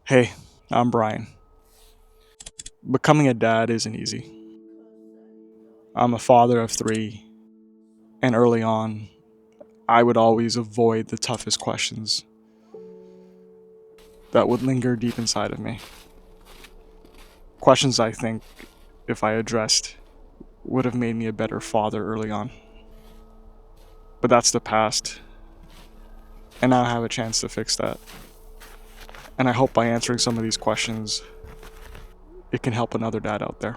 Hey, I'm Brian. Becoming a dad isn't easy. I'm a father of three, and early on, I would always avoid the toughest questions that would linger deep inside of me. Questions I think, if I addressed, would have made me a better father early on. But that's the past, and now I have a chance to fix that. And I hope by answering some of these questions, it can help another dad out there.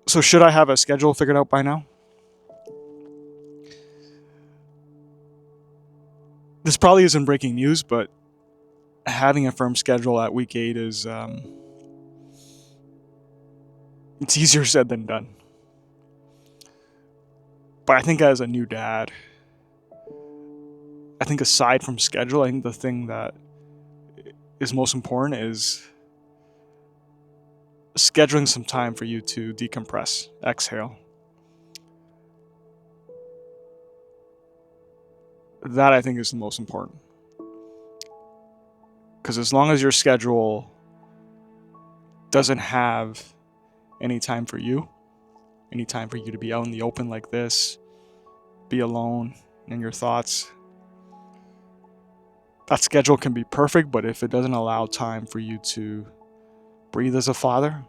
So, should I have a schedule figured out by now? This probably isn't breaking news, but having a firm schedule at week 8 is it's easier said than done. But I think as a new dad, I think aside from schedule, I think the thing that is most important is scheduling some time for you to decompress, exhale. That I think is the most important. Because as long as your schedule doesn't have any time for you, any time for you to be out in the open like this, be alone in your thoughts, that schedule can be perfect, but if it doesn't allow time for you to breathe as a father,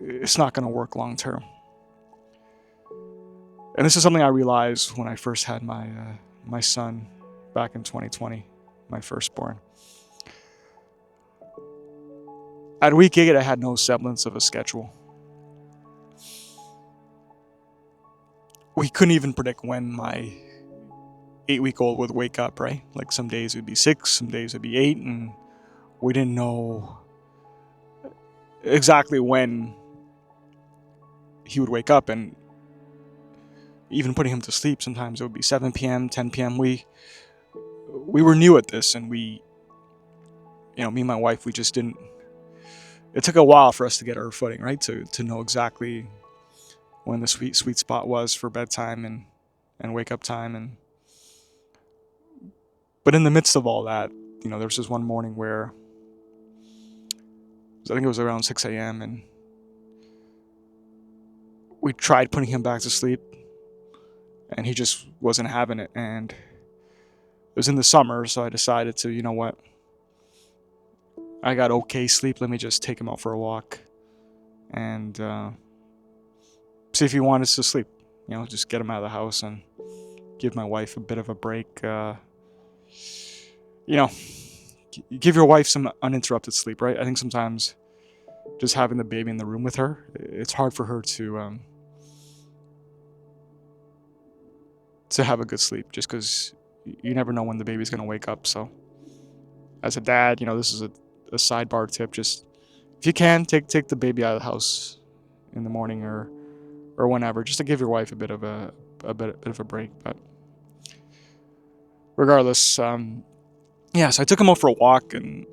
it's not going to work long term. And this is something I realized when I first had my son back in 2020, my firstborn. At week 8, I had no semblance of a schedule. We couldn't even predict when my 8-week-old would wake up, right? Like some days it would be 6, some days it would be 8, and we didn't know exactly when he would wake up. And even putting him to sleep, sometimes it would be 7 p.m., 10 p.m. We were new at this, and me and my wife, we just didn't. It took a while for us to get our footing, right? To know exactly when the sweet spot was for bedtime and wake up time. But in the midst of all that, there was this one morning where I think it was around 6 a.m. and we tried putting him back to sleep, and he just wasn't having it. And it was in the summer, so I decided to, you know what, I got okay sleep. Let me just take him out for a walk and see if he wanted to sleep. Just get him out of the house and give my wife a bit of a break. Give your wife some uninterrupted sleep, right? I think sometimes just having the baby in the room with her, it's hard for her to have a good sleep, just because you never know when the baby's gonna wake up. So, as a dad, this is a sidebar tip. Just if you can, take the baby out of the house in the morning or whenever, just to give your wife a bit of a bit of a break. But regardless, yeah. So I took him out for a walk, and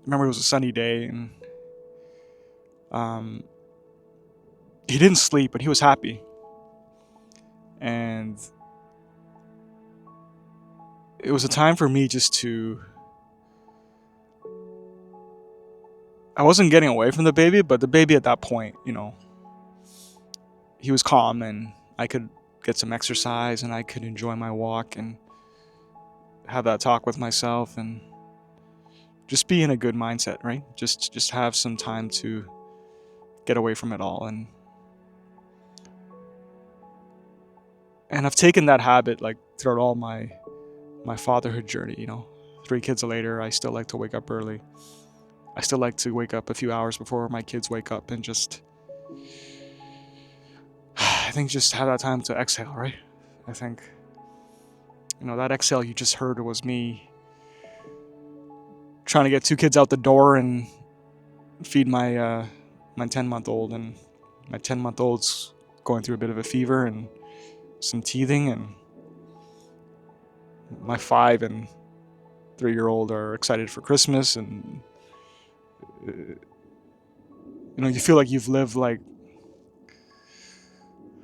remember it was a sunny day, and um, he didn't sleep, but he was happy, and it was a time for me just to. I wasn't getting away from the baby, but the baby at that point, he was calm, and I could get some exercise, and I could enjoy my walk and have that talk with myself, and just be in a good mindset, right? Just have some time to get away from it all, and I've taken that habit like throughout all my fatherhood journey. 3 kids later, I still like to wake up early. I still like to wake up a few hours before my kids wake up and just, I think, just have that time to exhale, right? I think, that exhale you just heard was me trying to get 2 kids out the door and feed my 10-month-old, and my 10-month-old's going through a bit of a fever and some teething, and my 5 and 3-year-old are excited for Christmas, and you feel like you've lived like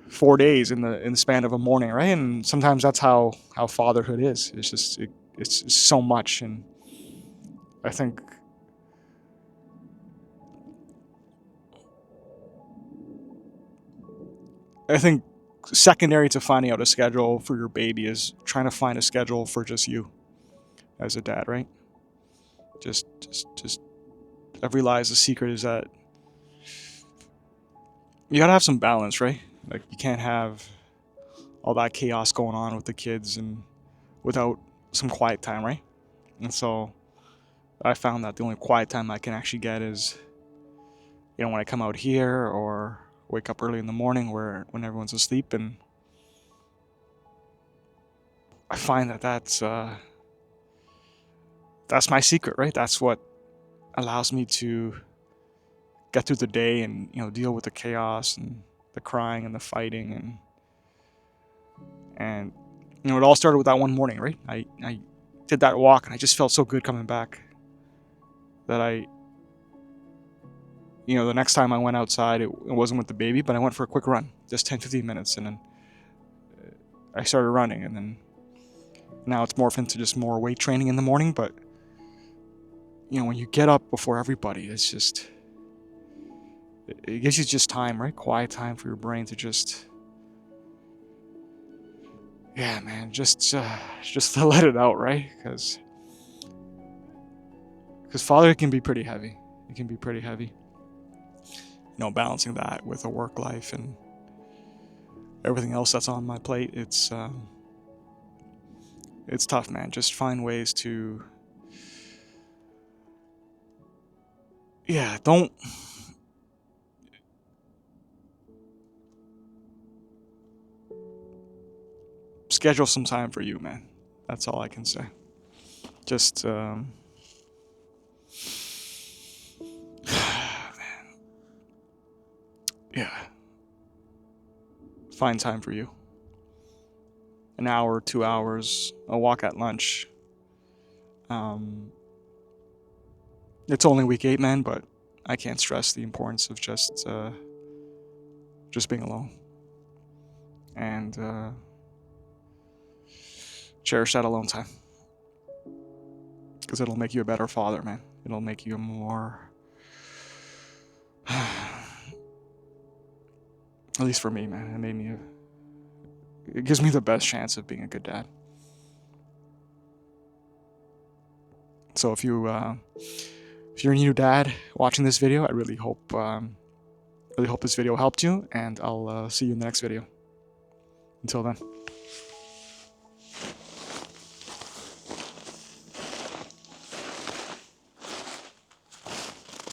4 days in the span of a morning, right? And sometimes that's how fatherhood is. It's just it's so much, and I think I think secondary to finding out a schedule for your baby is trying to find a schedule for just you as a dad, right? Just I realize the secret is that you gotta have some balance, right? Like you can't have all that chaos going on with the kids and without some quiet time, right? And so I found that the only quiet time I can actually get is, when I come out here or wake up early in the morning when everyone's asleep, and I find that that's my secret, right? That's what allows me to get through the day and deal with the chaos and the crying and the fighting and it all started with that one morning, right? I did that walk and I just felt so good coming back that the next time I went outside, it wasn't with the baby, but I went for a quick run, just 10-15 minutes, and then I started running, and then now it's morphed into just more weight training in the morning. But when you get up before everybody, it's just, it gives you just time, right? Quiet time for your brain to just, yeah, man, just to let it out, right? Because fatherhood can be pretty heavy. It can be pretty heavy. Balancing that with a work life and everything else that's on my plate, it's tough, man. Just find ways to, don't schedule some time for you, man. That's all I can say. Just, man, yeah. Find time for you. An hour, 2 hours, a walk at lunch. It's only week 8, man, but I can't stress the importance of just being alone. And cherish that alone time. Because it'll make you a better father, man. It'll make you a more... At least for me, man. It gives me the best chance of being a good dad. So if you're a new dad watching this video, I really hope this video helped you, and I'll see you in the next video. Until then.